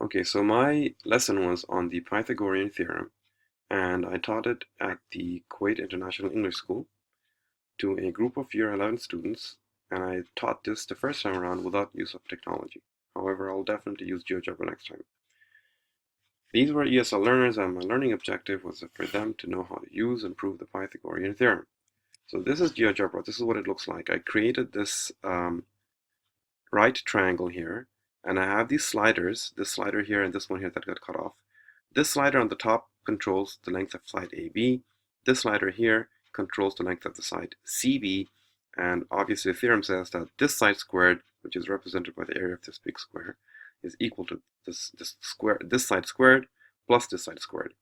Okay, so my lesson was on the Pythagorean theorem, and I taught it at the Kuwait International English School to a group of year 11 students, and I taught this the first time around without use of technology. However, I'll definitely use GeoGebra next time. These were ESL learners, and my learning objective was for them to know how to use and prove the Pythagorean theorem. So this is GeoGebra. This is what it looks like. I created this right triangle here, and I have these sliders, this slider here and this one here that got cut off. This slider on the top controls the length of side AB. This slider here controls the length of the side CB, and obviously the theorem says that this side squared, which is represented by the area of this big square, is equal to this side squared plus this side squared.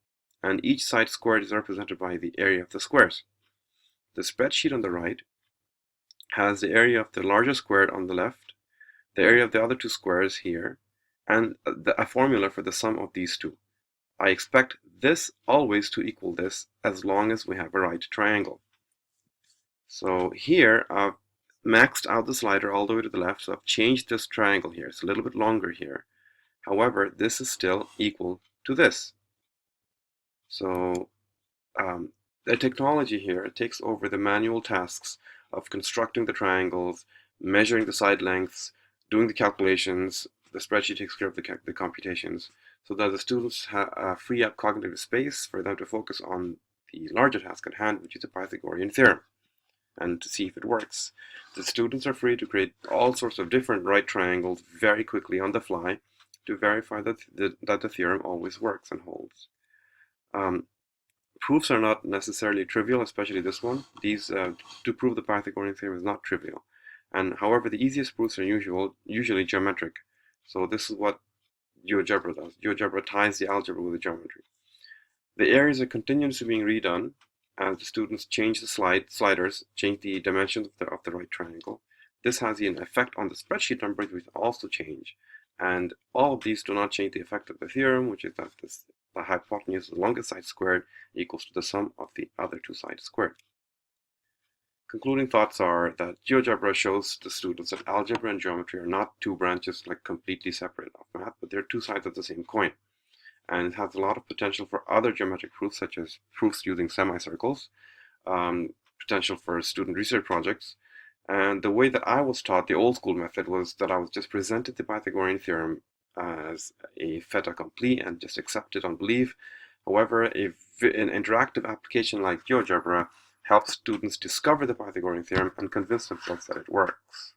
And each side squared is represented by the area of the squares. The spreadsheet on the right has the area of the larger squared on the left, the area of the other two squares here, and a formula for the sum of these two. I expect this always to equal this as long as we have a right triangle. So here I've maxed out the slider all the way to the left, so I've changed this triangle here. It's a little bit longer here. However, this is still equal to this. So the technology here takes over the manual tasks of constructing the triangles, measuring the side lengths, doing the calculations. The spreadsheet takes care of the computations, so that the students free up cognitive space for them to focus on the larger task at hand, which is the Pythagorean theorem, and to see if it works. The students are free to create all sorts of different right triangles very quickly on the fly to verify that the theorem always works and holds. Proofs are not necessarily trivial, especially this one. These to prove the Pythagorean theorem is not trivial. And however, the easiest proofs are usually geometric. So this is what GeoGebra does. GeoGebra ties the algebra with the geometry. The areas are continuously being redone as the students change the sliders, change the dimensions of the right triangle. This has an effect on the spreadsheet numbers, which also change. And all of these do not change the effect of the theorem, which is that the hypotenuse of the longest side squared equals to the sum of the other two sides squared. Concluding thoughts are that GeoGebra shows the students that algebra and geometry are not two branches like completely separate of math, but they're two sides of the same coin. And it has a lot of potential for other geometric proofs, such as proofs using semicircles, potential for student research projects. And the way that I was taught, the old school method, was that I was just presented the Pythagorean theorem as a fait accompli and just accepted on belief. However, an interactive application like GeoGebra helps students discover the Pythagorean theorem and convince themselves that it works.